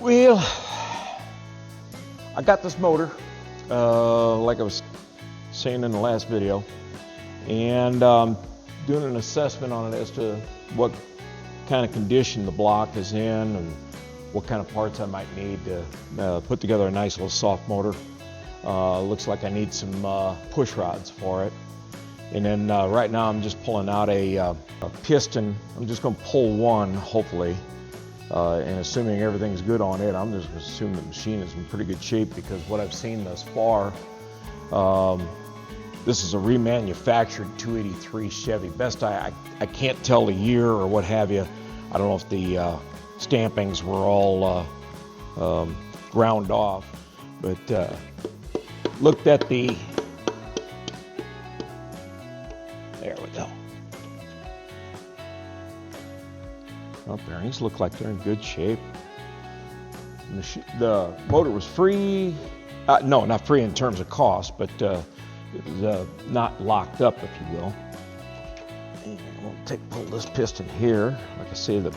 Well, I got this motor, like I was saying in the last video, and doing an assessment on it as to what kind of condition the block is in and what kind of parts I might need to put together a nice little soft motor. Looks like I need some push rods for it. And then right now I'm just pulling out a piston. I'm just going to pull one, hopefully. And assuming everything's good on it, I'm just assuming the machine is in pretty good shape, because what I've seen thus far, this is a remanufactured 283 Chevy. Best I can't tell the year or what have you. I don't know if the stampings were all ground off, but looked at the, there we go. Well, bearings look like they're in good shape. The motor was free, no, not free in terms of cost, but it was not locked up, if you will. And we'll pull this piston here. Like I say, the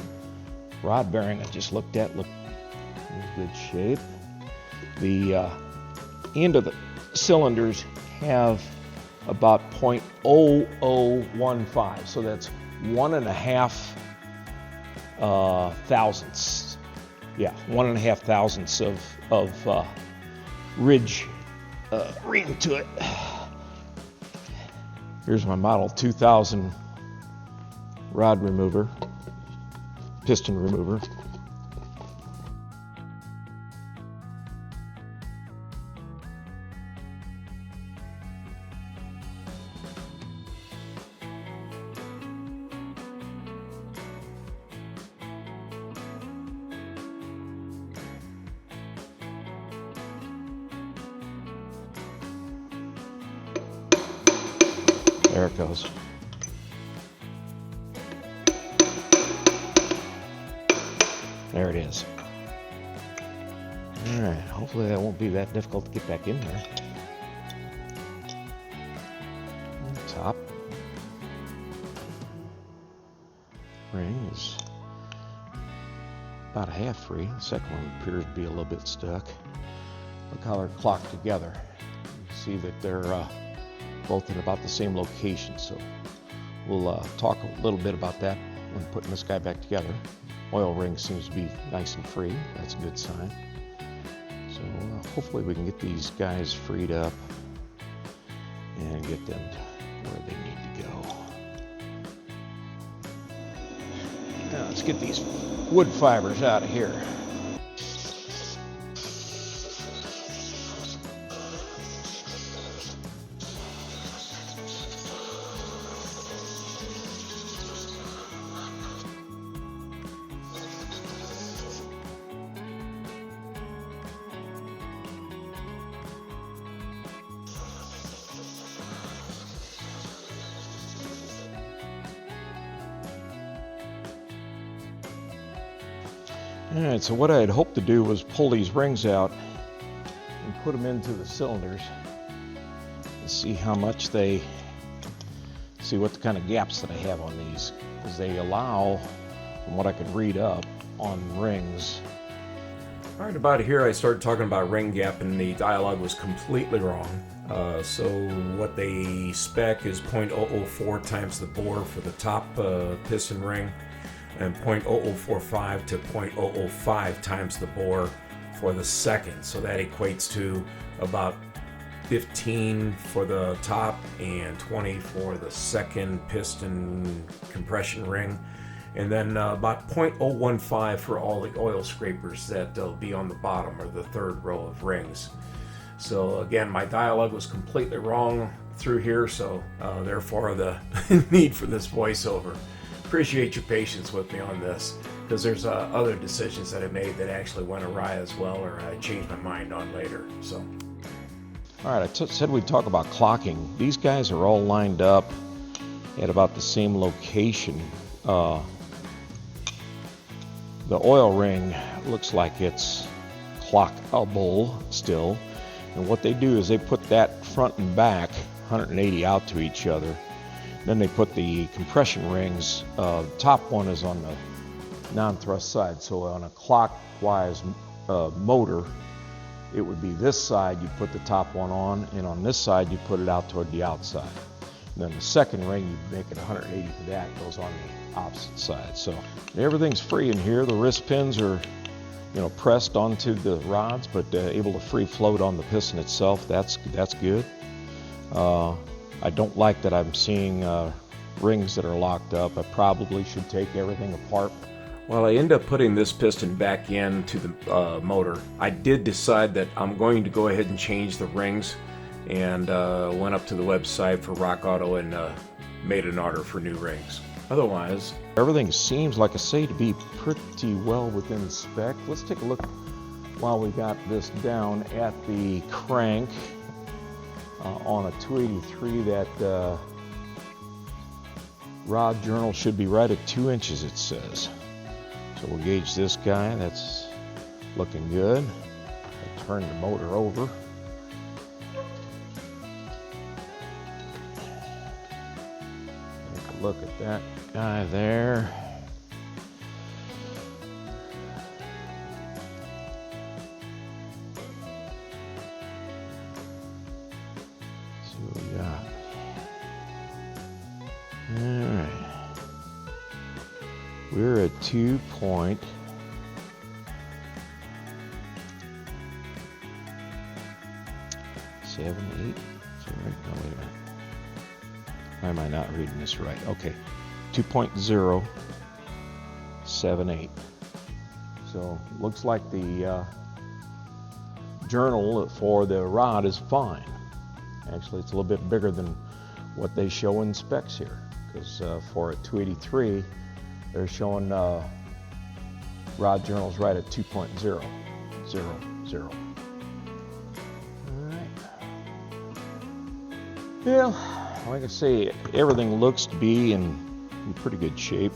rod bearing I just looked at looked in good shape. The end of the cylinders have about 0.0015, so that's 1.5 thousandths. Yeah, 1.5 thousandths of ridge ring to it. Here's my model 2000 rod remover, piston remover. There it goes. There it is. All right, hopefully that won't be that difficult to get back in there. On the top ring is about half free. The second one appears to be a little bit stuck. Look how they're clocked together. You see that they're both in about the same location, so we'll talk a little bit about that when putting this guy back together. Oil ring seems to be nice and free. That's a good sign. So hopefully we can get these guys freed up and get them where they need to go. Now let's get these wood fibers out of here. Alright, so what I had hoped to do was pull these rings out and put them into the cylinders and see how much they, see what the kind of gaps that I have on these, because they allow, from what I could read up on rings. Alright, about here I started talking about ring gap and the dialogue was completely wrong. So what they spec is 0.004 times the bore for the top piston ring, and 0.0045 to 0.005 times the bore for the second. So that equates to about 15 for the top and 20 for the second piston compression ring. And then about 0.015 for all the oil scrapers that'll be on the bottom or the third row of rings. So again, my dialogue was completely wrong through here, so therefore the need for this voiceover. Appreciate your patience with me on this, because there's other decisions that I made that actually went awry as well, or I changed my mind on later. So, all right, I said we'd talk about clocking. These guys are all lined up at about the same location. The oil ring looks like it's clockable still, and what they do is they put that front and back 180 out to each other. Then they put the compression rings, top one is on the non-thrust side, so on a clockwise motor, it would be this side you put the top one on, and on this side you put it out toward the outside. And then the second ring, you make it 180 for that, goes on the opposite side. So everything's free in here. The wrist pins are, you know, pressed onto the rods, but able to free float on the piston itself. That's good. I don't like that I'm seeing rings that are locked up. I probably should take everything apart. Well, I end up putting this piston back into the motor. I did decide that I'm going to go ahead and change the rings, and went up to the website for Rock Auto and made an order for new rings. Otherwise, everything seems, like I say, to be pretty well within spec. Let's take a look while we got this down at the crank on a 283. That rod journal should be right at 2 inches, it says. So we'll gauge this guy. That's looking good. I'll turn the motor over. Take a look at that guy there. Let's see what we got. All right. We're at 2.78. Is that right? No, wait a minute. Why am I not reading this right? Okay, 2.078. So looks like the journal for the rod is fine. Actually, it's a little bit bigger than what they show in specs here, because for a 283, they're showing rod journals right at 2.000. Yeah, like I say, everything looks to be in pretty good shape.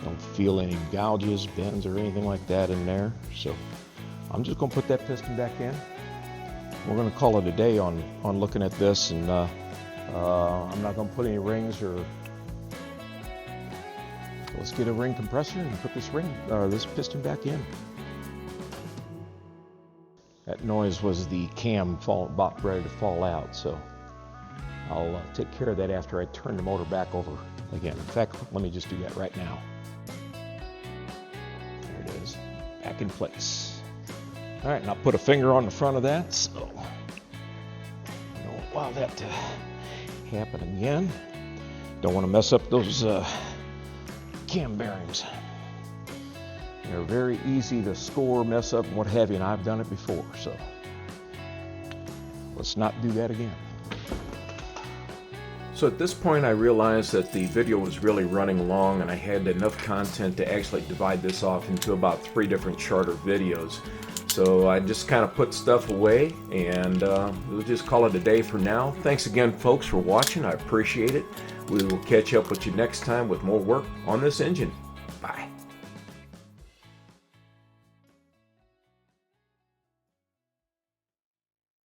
Don't feel any gouges, bends, or anything like that in there. So I'm just gonna put that piston back in. We're gonna call it a day on looking at this, and I'm not gonna put any rings or. Let's get a ring compressor and put this piston back in. That noise was the cam about ready to fall out, so I'll take care of that after I turn the motor back over again. In fact, let me just do that right now. There it is, back in place. All right, and I'll put a finger on the front of that, so I don't allow that to happen again. Don't want to mess up those cam bearings. They're very easy to score, mess up, and what have you, and I've done it before, so let's not do that again. So at this point I realized that the video was really running long, and I had enough content to actually divide this off into about 3 different shorter videos. So I just kind of put stuff away, and we'll just call it a day for now. Thanks again, folks, for watching. I appreciate it. We will catch up with you next time with more work on this engine. Bye.